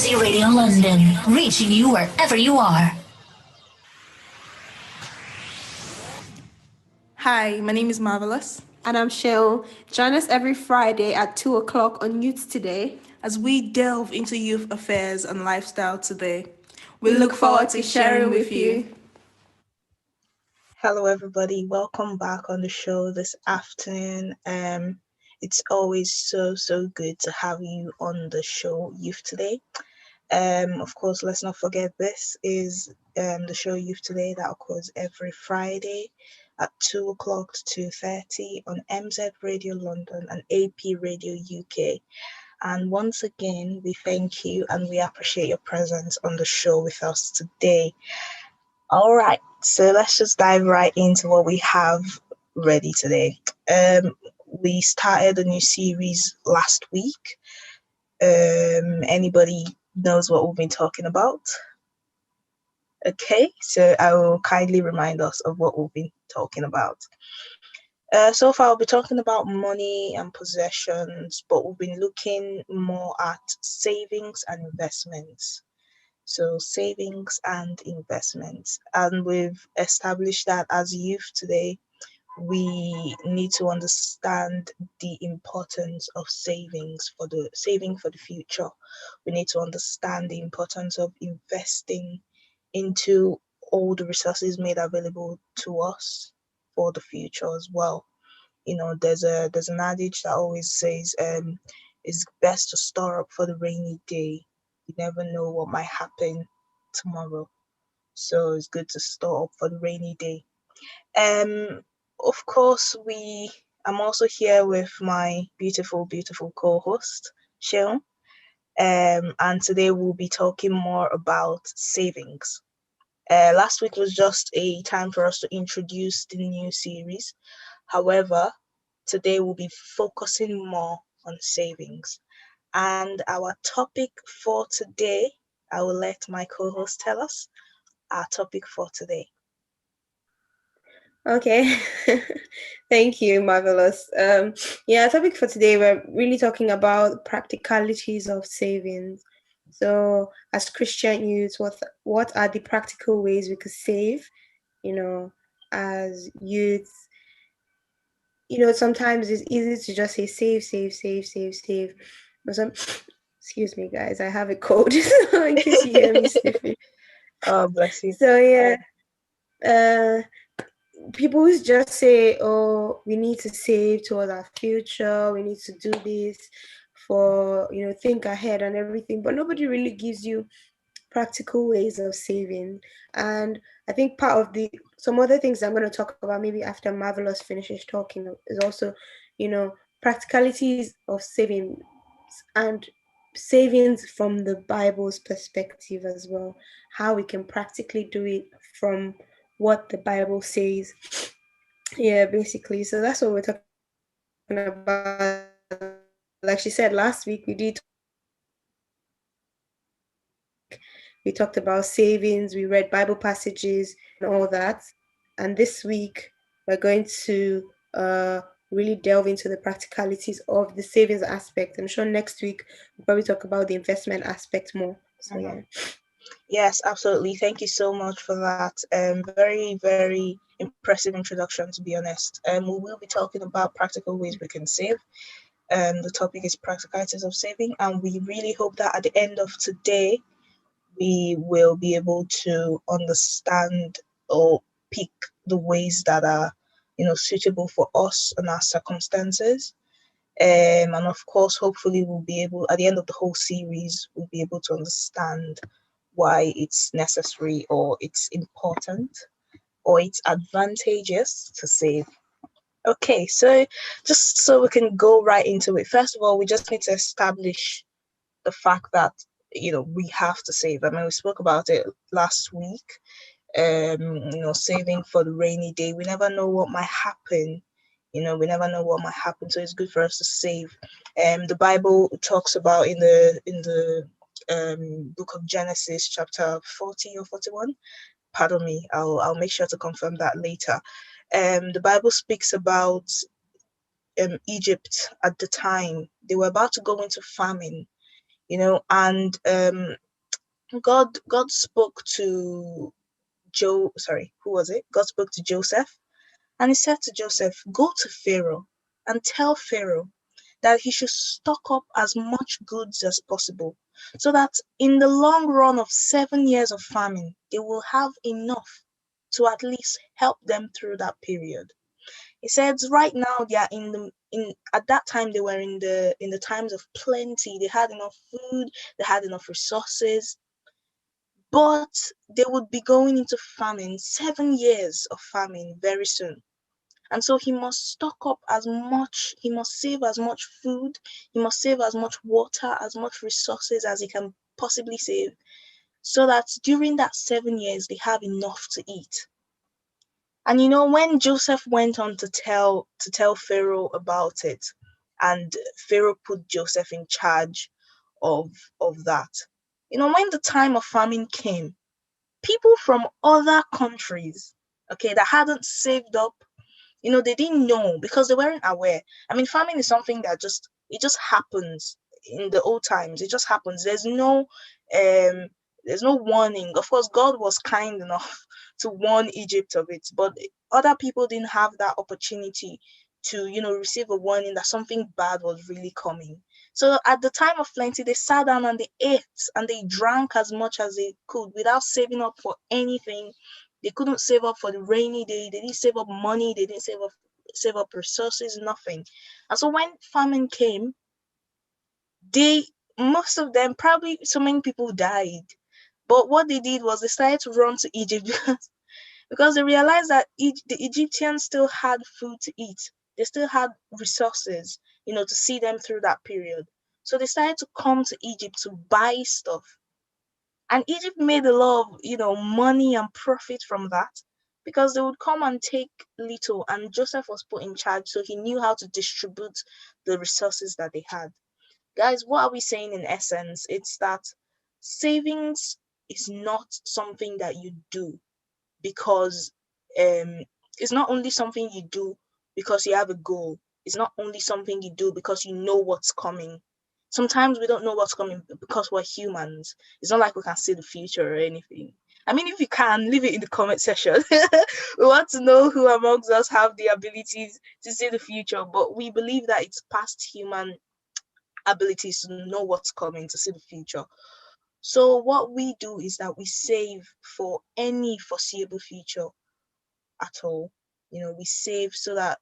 BBC Radio London, reaching you wherever you are. Hi, my name is Marvelous. And I'm Cheryl. Join us every Friday at 2 o'clock on Youth Today As we delve into youth affairs and lifestyle today, we look forward to sharing with you. Hello, everybody. Welcome back on the show this afternoon. It's always so good to have you on the show, Youth Today. Of course, let's not forget this is the show Youth Today that occurs every Friday at 2 o'clock to 2:30 on MZ Radio London and AP Radio UK. And once again, we thank you and we appreciate your presence on the show with us today. All right, so let's just dive right into what we have ready today. We started a new series last week. Anybody knows what we've been talking about? Okay, so I will kindly remind us of what we've been talking about. So far, I'll be talking about money and possessions, but we've been looking more at savings and investments. So savings and investments. And we've established that as youth today, we need to understand the importance of saving for the future. We need to understand the importance of investing into all the resources made available to us for the future as well. You know, there's an adage that always says it's best to store up for the rainy day. You never know what might happen tomorrow. So it's good to store up for the rainy day. Of course, I'm also here with my beautiful co-host, Sheon. And today we'll be talking more about savings. Last week was just a time for us to introduce the new series. However, today we'll be focusing more on savings. And our topic for today, I will let my co-host tell us our topic for today. Okay, thank you, Marvelous. Topic for today, we're really talking about practicalities of savings. So, as Christian youths, what are the practical ways we could save? You know, as youths, sometimes it's easy to just say save. But excuse me, guys, I have a cold, in case you hear me sniffing. Oh, bless you. So people just say, oh, we need to save towards our future, we need to do this for, think ahead and everything, but nobody really gives you practical ways of saving. And I think part of some other things I'm going to talk about maybe after Marvelous finishes talking is also, practicalities of saving and savings from the Bible's perspective as well, how we can practically do it from what the Bible says. Yeah, basically. So that's what we're talking about. Like she said, last week we talked about savings, we read Bible passages and all that. And this week we're going to really delve into the practicalities of the savings aspect. I'm sure next week we'll probably talk about the investment aspect more. So yeah. Yes, absolutely. Thank you so much for that. Very, very impressive introduction, to be honest. We will be talking about practical ways we can save. The topic is practicalities of saving, and we really hope that at the end of today, we will be able to understand or pick the ways that are, suitable for us and our circumstances. And of course, hopefully we'll be able, at the end of the whole series, we'll be able to understand why it's necessary or it's important or it's advantageous to save. Okay, so just so we can go right into it, first of all, we just need to establish the fact that, we have to save. I mean, we spoke about it last week, saving for the rainy day. We never know what might happen. We never know what might happen, so it's good for us to save. The Bible talks about in the book of Genesis, chapter 40 or 41. Pardon me, I'll make sure to confirm that later. The Bible speaks about Egypt at the time. They were about to go into famine. and God spoke to who was it? God spoke to Joseph, and he said to Joseph, "Go to Pharaoh and tell Pharaoh that he should stock up as much goods as possible, so that in the long run of 7 years of famine, they will have enough to at least help them through that period." He said right now they are in at that time they were in the times of plenty. They had enough food, they had enough resources, but they would be going into famine, 7 years of famine very soon. And so he must stock up as much, he must save as much food, he must save as much water, as much resources as he can possibly save, so that during that 7 years they have enough to eat. And when Joseph went on to tell Pharaoh about it, and Pharaoh put Joseph in charge of that. When the time of famine came, people from other countries, okay, that hadn't saved up, they didn't know because they weren't aware. I mean, farming is something that it just happens in the old times. It just happens. There's no warning. Of course, God was kind enough to warn Egypt of it, but other people didn't have that opportunity to, receive a warning that something bad was really coming. So at the time of plenty, they sat down and they ate and they drank as much as they could without saving up for anything. They couldn't save up for the rainy day. They didn't save up money. They didn't save up resources, nothing. And so when famine came, most of them, probably so many people died. But what they did was they started to run to Egypt because they realized that the Egyptians still had food to eat. They still had resources, to see them through that period. So they started to come to Egypt to buy stuff. And Egypt made a lot of, money and profit from that because they would come and take little, and Joseph was put in charge, so he knew how to distribute the resources that they had. Guys, what are we saying in essence? It's that savings is not something that you do because it's not only something you do because you have a goal. It's not only something you do because you know what's coming. Sometimes we don't know what's coming because we're humans. It's not like we can see the future or anything. I mean, if you can, leave it in the comment section. We want to know who amongst us have the abilities to see the future, but we believe that it's past human abilities to know what's coming, to see the future. So what we do is that we save for any foreseeable future at all. We save so that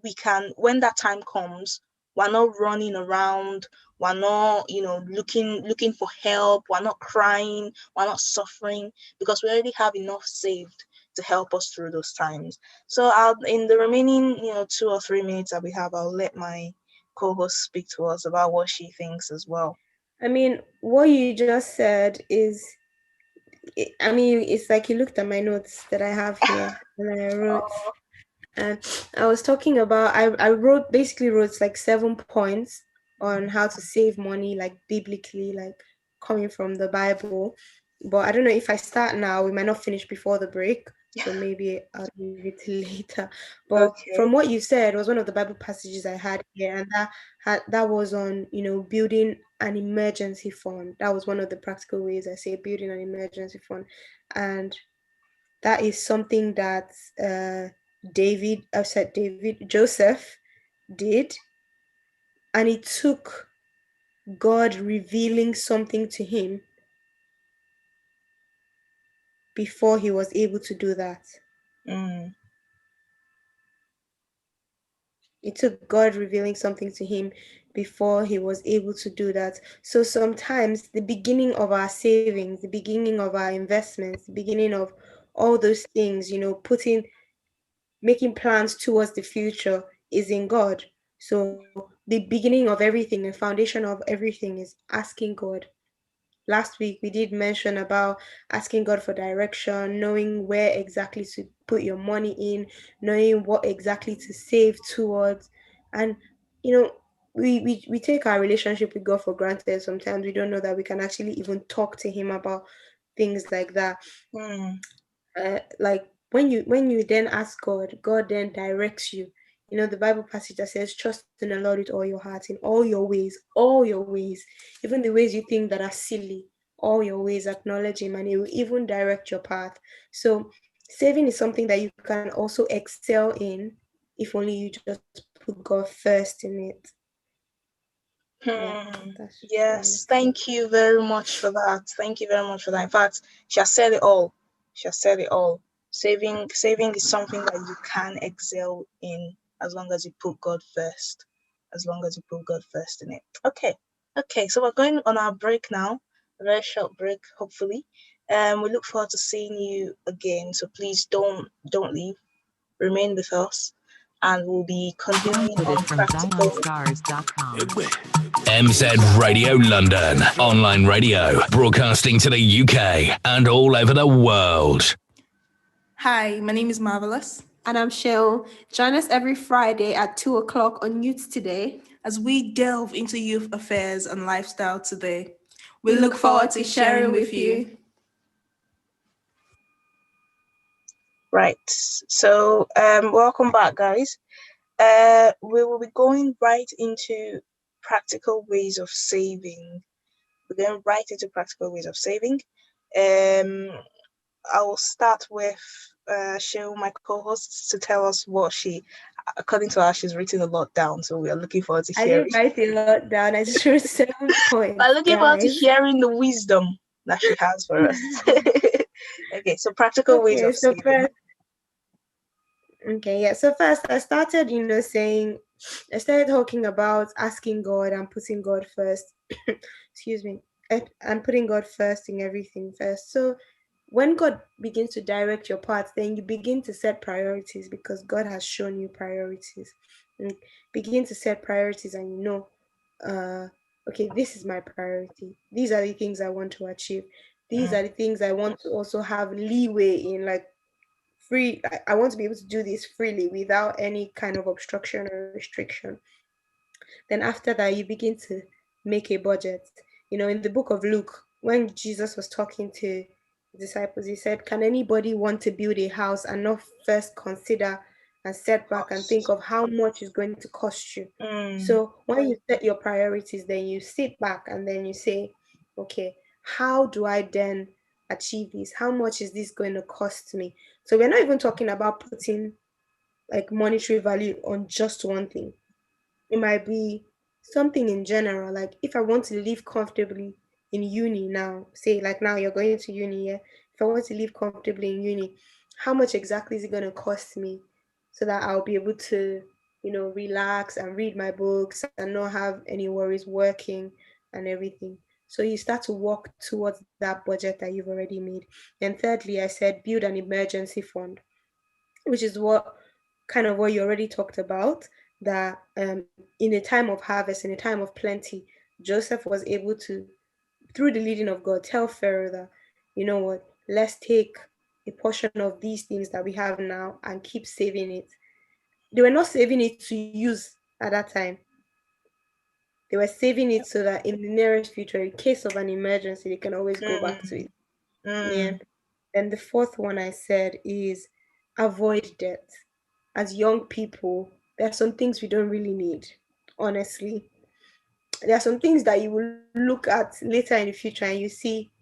we can, when that time comes, we're not running around, we're not, looking for help, we're not crying, we're not suffering, because we already have enough saved to help us through those times. So in the remaining, 2 or 3 minutes that we have, I'll let my co-host speak to us about what she thinks as well. I mean, what you just said is, I mean, it's like you looked at my notes that I have here and I wrote, and I was talking about, I basically wrote like 7 points on how to save money, like biblically, like coming from the Bible. But I don't know if I start now, we might not finish before the break. So maybe I'll leave it till later. But Okay. from what you said, it was one of the Bible passages I had here, and that was on, building an emergency fund. That was one of the practical ways I say building an emergency fund. And that is something that Joseph did. And it took God revealing something to him before he was able to do that. Mm. It took God revealing something to him before he was able to do that. So sometimes the beginning of our savings, the beginning of our investments, the beginning of all those things, making plans towards the future is in God. So the beginning of everything, the foundation of everything is asking God. Last week we did mention about asking God for direction, knowing where exactly to put your money in, knowing what exactly to save towards. And we take our relationship with God for granted. Sometimes we don't know that we can actually even talk to him about things like that. Mm. Like when you then ask God, God then directs you. the Bible passage that says, trust in the Lord with all your heart, in all your ways, even the ways you think that are silly, all your ways, acknowledge Him, and He will even direct your path. So, saving is something that you can also excel in if only you just put God first in it. Yeah, that's Yes, thank you very much for that. Thank you very much for that. In fact, she has said it all. She has said it all. Saving is something that you can excel in as long as you put God first. As long as you put God first in it. Okay. So we're going on our break now. A very short break, hopefully. We look forward to seeing you again. So please don't leave. Remain with us, and we'll be continuing on practical. MZ Radio London, online radio, broadcasting to the UK and all over the world. Hi, my name is Marvelous. And I'm Cheryl. Join us every Friday at 2 o'clock on Youth Today as we delve into youth affairs and lifestyle today. We look forward to sharing with you. Right. So, welcome back, guys. We will be going right into practical ways of saving. We're going right into practical ways of saving. I will start with Cheryl, my co-host, to tell us what according to her, she's written a lot down. So we are looking forward to hearing. I didn't write a lot down. I just wrote 7 points. We're looking forward to hearing the wisdom that she has for us. Okay, so practical ways of saving. So first I started, I started talking about asking God and putting God first. Excuse me. And putting God first in everything first. So when God begins to direct your path, then you begin to set priorities because God has shown you priorities. And begin to set priorities and okay, this is my priority. These are the things I want to achieve. These are the things I want to also have leeway in, like free. I want to be able to do this freely without any kind of obstruction or restriction. Then after that, you begin to make a budget. In the book of Luke, when Jesus was talking to the disciples, he said, can anybody want to build a house and not first consider and set back and think of how much it's going to cost you? So when you set your priorities, then you sit back and then you say, okay, how do I then achieve this? How much is this going to cost me? So we're not even talking about putting like monetary value on just one thing. It might be something in general. Like if I want to live comfortably in uni now, say like now you're going to uni, yeah. If I want to live comfortably in uni, how much exactly is it going to cost me so that I'll be able to, relax and read my books and not have any worries working and everything. So you start to walk towards that budget that you've already made. And thirdly, I said build an emergency fund, which is what you already talked about, that in a time of harvest, in a time of plenty, Joseph was able to, through the leading of God, tell Pharaoh that, you know what, let's take a portion of these things that we have now and keep saving it. They were not saving it to use at that time. They were saving it so that in the nearest future, in case of an emergency, they can always go back to it. Yeah. And the fourth one I said is avoid debt. As young people, there are some things we don't really need, honestly. There are some things that you will look at later in the future and you see,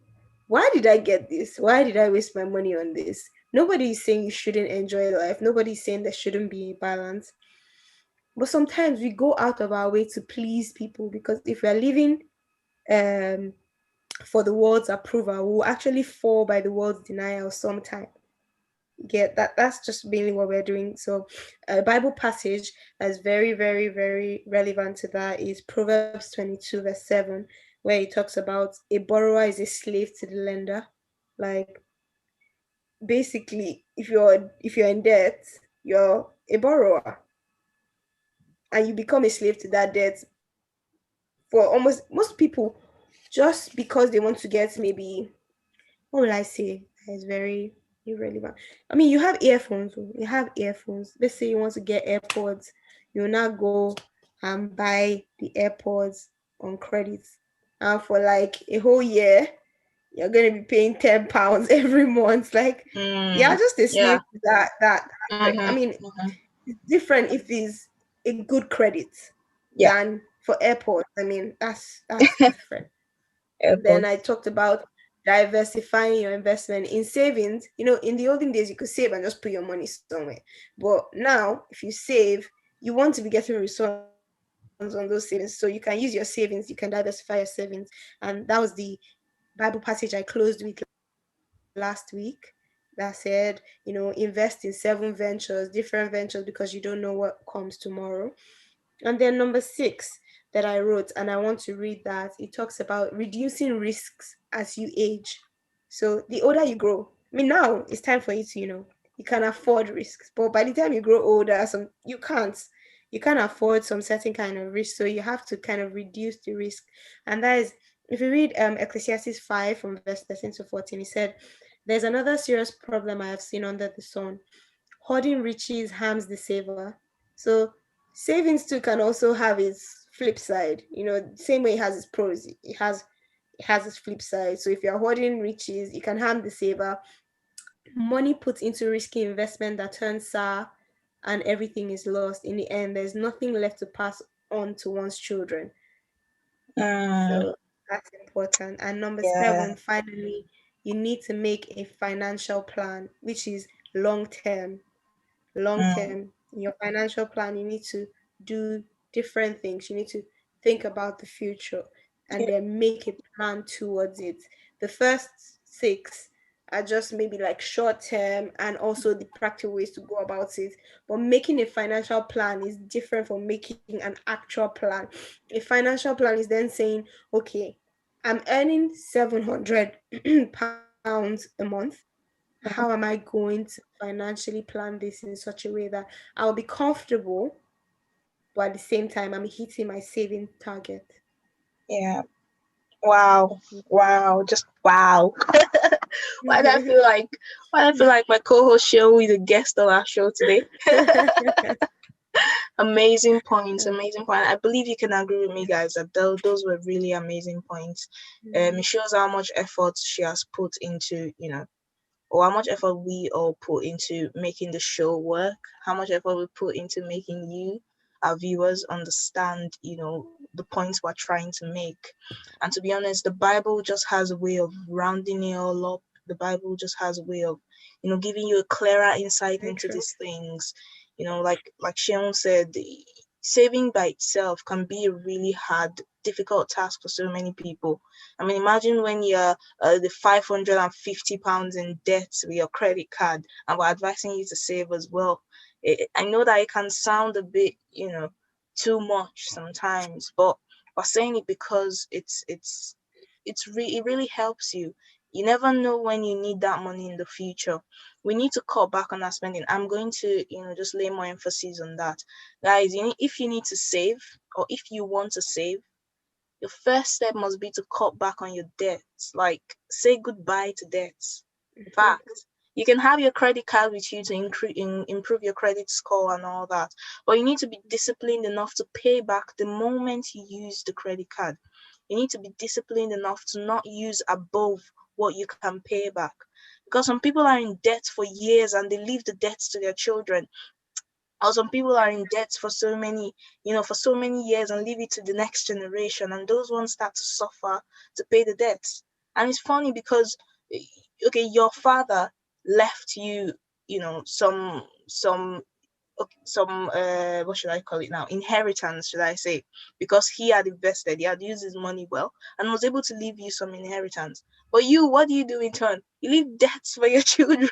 why did I get this? Why did I waste my money on this? Nobody is saying you shouldn't enjoy life. Nobody is saying there shouldn't be a balance. But sometimes we go out of our way to please people, because if we're living for the world's approval, we'll actually fall by the world's denial sometime. Get that? That's just mainly what we're doing. So a Bible passage that's very, very, very relevant to that is Proverbs 22 verse 7, where it talks about a borrower is a slave to the lender. Like basically, if you're in debt, you're a borrower and you become a slave to that debt. For almost most people, just because they want to get, maybe, what will I say, that is very irrelevant. I mean, you have earphones. You have earphones. Let's say you want to get AirPods. You'll now go and buy the AirPods on credit. And for like a whole year, you're going to be paying £10 every month. Like, yeah, just a slave to that. I mean, It's different if it's a good credit Yeah. than for airports. I mean, that's different. Then I Airports. talked about diversifying your investment in savings. In the olden days, you could save and just put your money somewhere. But now, if you save, you want to be getting returns on those savings. So you can use your savings, you can diversify your savings. And that was the Bible passage I closed with last week that said, invest in 7 ventures, different ventures, because you don't know what comes tomorrow. And then number 6 that I wrote, and I want to read that, it talks about reducing risks as you age. So the older you grow, I mean, now it's time for you to, you can afford risks. But by the time you grow older, you can't. You can't afford some certain kind of risk. So you have to kind of reduce the risk. And that is, if you read Ecclesiastes 5 from verse 13 to 14, he said, there's another serious problem I have seen under the sun. Hoarding riches harms the saver. So savings too can also have its flip side. Same way it has its pros, it has its flip side. So if you're hoarding riches, it can harm the saver. Money put into risky investment that turns sour and everything is lost. In the end, there's nothing left to pass on to one's children. Mm, So that's important. And number yeah. 7, finally, you need to make a financial plan, which is long term. Long Mm, term, in your financial plan, you need to do different things. You need to think about the future and yeah. then make a plan towards it. The first 6 are just maybe like short term and also the practical ways to go about it. But making a financial plan is different from making an actual plan. A financial plan is then saying, okay, I'm earning 700 pounds a month. How am I going to financially plan this in such a way that I'll be comfortable, but at the same time, I'm hitting my saving target? Yeah. Wow. Wow. Just wow. Why do I feel like my co-host Cheryl is a guest on our show today? Amazing points, amazing point. I believe you can agree with me, guys, that those were really amazing points. It shows how much effort she has put into, or how much effort we all put into making the show work, how much effort we put into making you, our viewers, understand, the points we're trying to make. And to be honest, the Bible just has a way of rounding it all up. The Bible just has a way of, giving you a clearer insight Very into true. these things. Like Sharon said, saving by itself can be a really hard, difficult task for so many people. I mean, imagine when you're the £550 in debt with your credit card, and we're advising you to save as well. I know that it can sound a bit, too much sometimes, but we're saying it because it really helps you. You never know when you need that money in the future. We need to cut back on our spending. I'm going to, just lay more emphasis on that, guys. If you need to save, or if you want to save, your first step must be to cut back on your debts. Like, say goodbye to debts. In fact, you can have your credit card with you to improve your credit score and all that, but you need to be disciplined enough to pay back the moment you use the credit card. You need to be disciplined enough to not use above what you can pay back, because some people are in debt for years and they leave the debts to their children, or some people are in debt for so many years and leave it to the next generation, and those ones start to suffer to pay the debts. And it's funny because, eh, okay, your father left you, some what should I call it now, inheritance, should I say, because he had invested, he had used his money well, and was able to leave you some inheritance. But you, what do you do in turn? You leave debts for your children.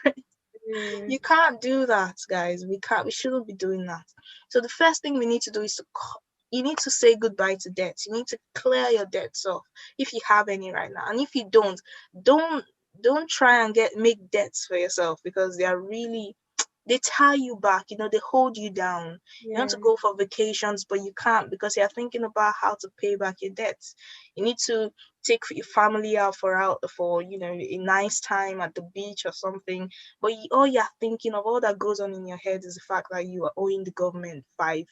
Mm, You can't do that, guys. We shouldn't be doing that. So the first thing we need to do is you need to say goodbye to debts. You need to clear your debts off if you have any right now. And if you don't don't try and make debts for yourself, because they tie you back, they hold you down. You want yeah, to go for vacations, but you can't because you're thinking about how to pay back your debts. You need to take your family out for a nice time at the beach or something, but all you're thinking of, all that goes on in your head, is the fact that you are owing the government £5,000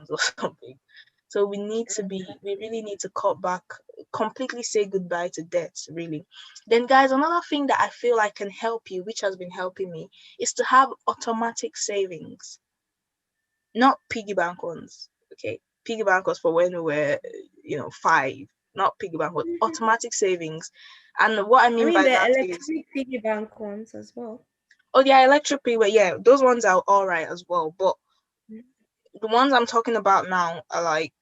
or something. So we really need to cut back, completely say goodbye to debts, really. Then, guys, another thing that I feel like can help you, which has been helping me, is to have automatic savings. not piggy bank ones. Okay, piggy bank was for when we were, 5. Not piggy bank, but automatic savings. And what I I mean mean, by the that is, electronic piggy bank ones as well. oh yeah, electric piggy. Yeah, those ones are all right as well. But the ones I'm talking about now are like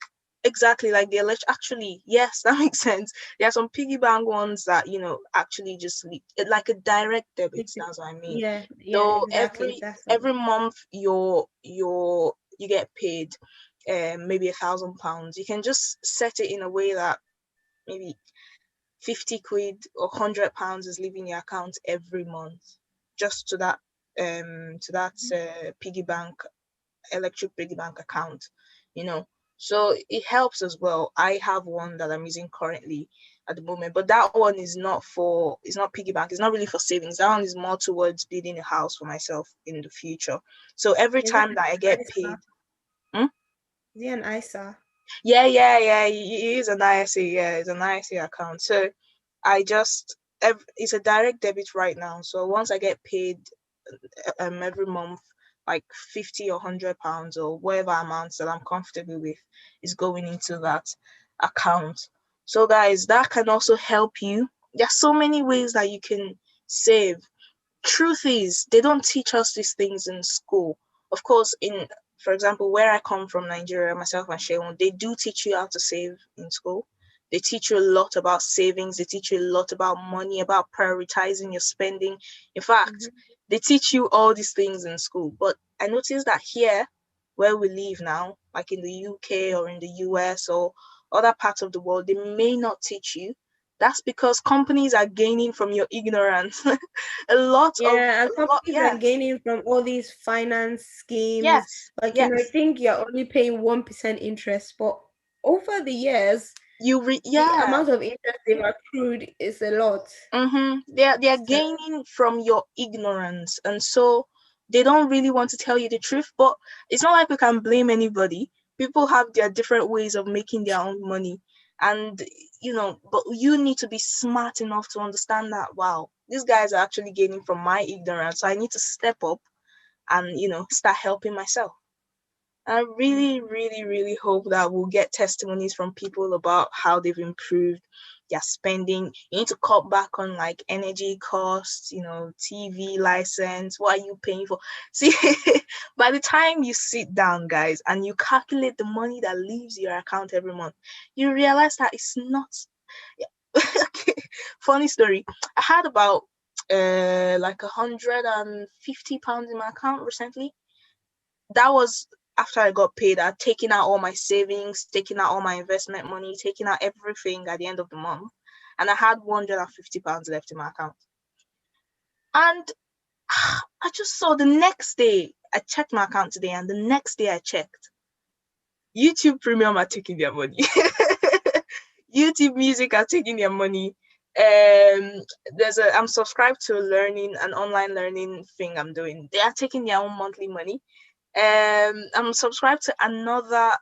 exactly like the electric. Actually, yes, that makes sense. There are some piggy bank ones that actually just like a direct debit. That's what I mean. Yeah, So exactly. That's every month you get paid, maybe £1,000. You can just set it in a way that maybe 50 quid or £100 is leaving your account every month, just to that piggy bank, electric piggy bank account. So it helps as well. I have one that I'm using currently at the moment, but that one is not piggy bank. It's not really for savings. That one is more towards building a house for myself in the future. So every Is it time that I an get ISA? paid. Hmm? Is it an ISA? Yeah. It is an ISA. Yeah, it's an ISA account. So it's a direct debit right now. So once I get paid every month, like 50 or £100 or whatever amounts that I'm comfortable with is going into that account. So guys, that can also help you. There's so many ways that you can save. Truth is, they don't teach us these things in school. Of course, for example, where I come from, Nigeria, myself and Sheon, they do teach you how to save in school. They teach you a lot about savings. They teach you a lot about money, about prioritizing your spending. In fact, they teach you all these things in school. But I noticed that here, where we live now, like in the UK or in the US or other parts of the world, they may not teach you. That's because companies are gaining from your ignorance. And companies are Yes, gaining from all these finance schemes. yes, Like, I yes. think you're only paying 1% interest, but over the years, the Yeah. amount of interest they've accrued is a lot. They're So, gaining from your ignorance, and so they don't really want to tell you the truth. But it's not like we can blame anybody. People have their different ways of making their own money, and but you need to be smart enough to understand that, wow, these guys are actually gaining from my ignorance, so I need to step up and start helping myself. I really, really, really hope that we'll get testimonies from people about how they've improved their spending. You need to cut back on like energy costs, TV license. What are you paying for? See, by the time you sit down, guys, and you calculate the money that leaves your account every month, you realize that it's not. Okay, funny story. I had about like £150 in my account recently. That was after I got paid. I'd taken out all my savings, taking out all my investment money, taking out everything at the end of the month, and I had £150 left in my account. And I just saw the next day, I checked my account today, and the next day I checked, YouTube Premium are taking their money. YouTube Music are taking their money. I'm subscribed to an online learning thing I'm doing. They are taking their own monthly money. I'm subscribed to another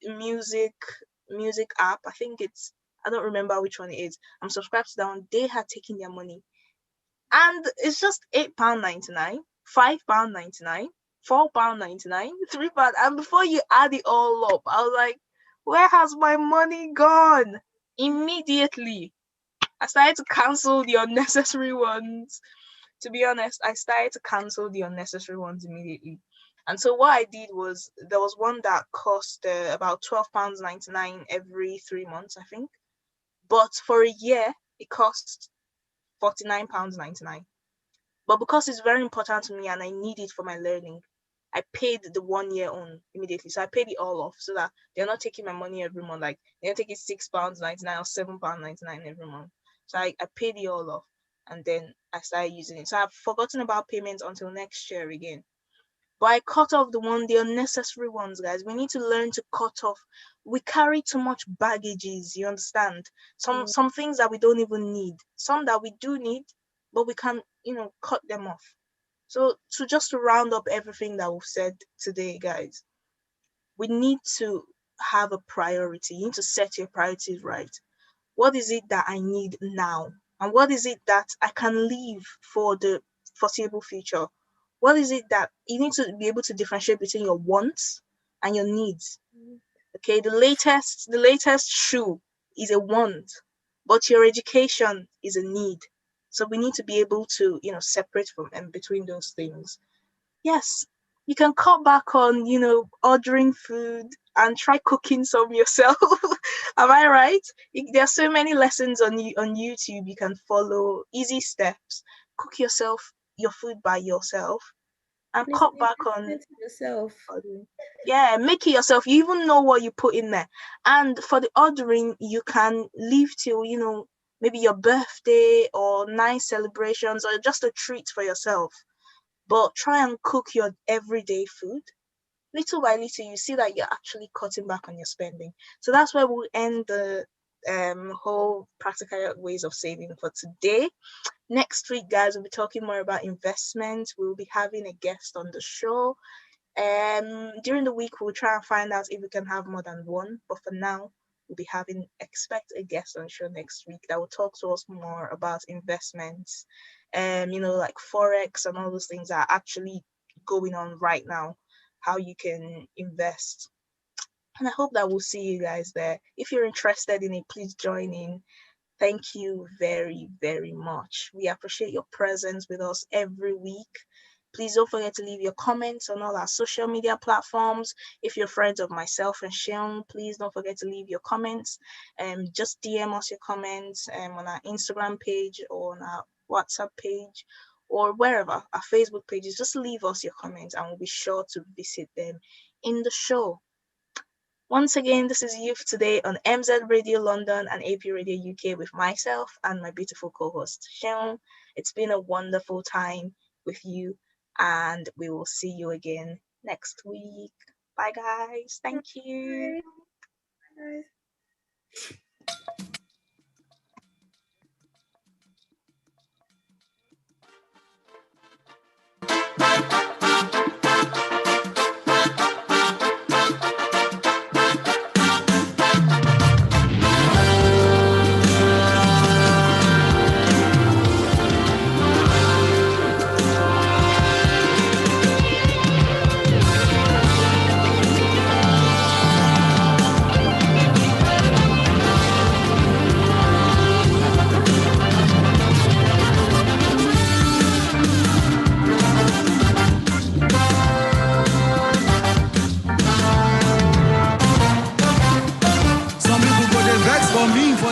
music app. I don't remember which one it is. I'm subscribed to that one. They had taken their money, and it's just £8.99, £5.99, £4.99, £3. And before you add it all up, I was like, where has my money gone? Immediately, I started to cancel the unnecessary ones. To be honest, I started to cancel the unnecessary ones immediately. And so what I did was, there was one that cost about £12.99 every 3 months, I think. But for a year, it cost £49.99. But because it's very important to me and I need it for my learning, I paid the 1 year on immediately. So I paid it all off so that they're not taking my money every month. Like they're taking £6.99 or £7.99 every month. So I paid it all off, and then I started using it. So I've forgotten about payments until next year again. But I cut off the unnecessary ones, guys. We need to learn to cut off. We carry too much baggages, you understand? Some things that we don't even need. Some that we do need, but we can, cut them off. So to round up everything that we've said today, guys, we need to have a priority. You need to set your priorities right. What is it that I need now? And what is it that I can leave for the foreseeable future? What is it that you need to be able to differentiate between your wants and your needs? Okay, the latest shoe is a want, but your education is a need. So we need to be able to, separate from and between those things. Yes, you can cut back on, ordering food and try cooking some yourself. Am I right? There are so many lessons on YouTube you can follow, easy steps. Cook your food by yourself and Please cut be back on patient with yourself. ordering. Yeah, make it yourself. You even know what you put in there. And for the ordering, you can leave till, maybe your birthday or nice celebrations or just a treat for yourself. But try and cook your everyday food. Little by little, you see that you're actually cutting back on your spending. So that's where we'll end the whole practical ways of saving for today. Next week, guys, we'll be talking more about investment. We'll be having a guest on the show. During the week, we'll try and find out if we can have more than one. But for now, we'll be expect a guest on the show next week that will talk to us more about investments. Like Forex and all those things are actually going on right now, how you can invest. And I hope that we'll see you guys there. If you're interested in it, please join in. Thank you very, very much. We appreciate your presence with us every week. Please don't forget to leave your comments on all our social media platforms. If you're friends of myself and Sean, please don't forget to leave your comments. Just DM us your comments on our Instagram page or on our WhatsApp page or wherever, our Facebook pages. Just leave us your comments and we'll be sure to visit them in the show. Once again, this is Youth Today on MZ Radio London and AP Radio UK with myself and my beautiful co-host, Sean. It's been a wonderful time with you, and we will see you again next week. Bye, guys. Thank you. Bye, guys.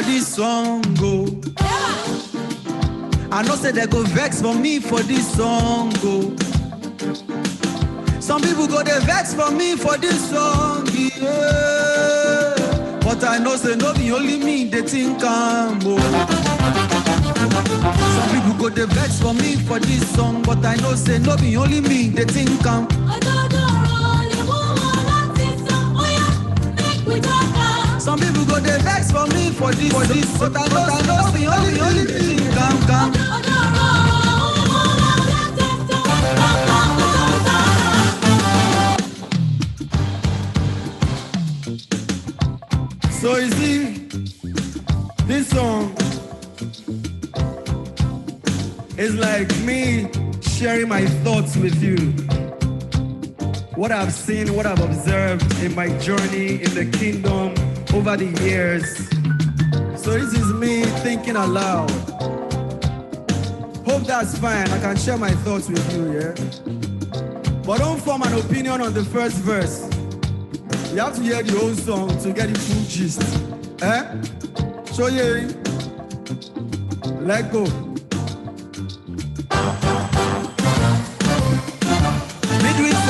This song go. I know say they go vex for me for this song go. Some people go they vex for me for this song, yeah. But I know say no be only me they think I'm Some people go they vex for me for this song, but I know say no be only me they think I'm Some people go they vex for me for this, but I know the only thing come. So you see, this song is like me sharing my thoughts with you. What I've seen, what I've observed in my journey in the kingdom over the years. So this is me thinking aloud. Hope that's fine. I can share my thoughts with you, yeah? But don't form an opinion on the first verse. You have to hear the whole song to get the full gist. So yeah, let go.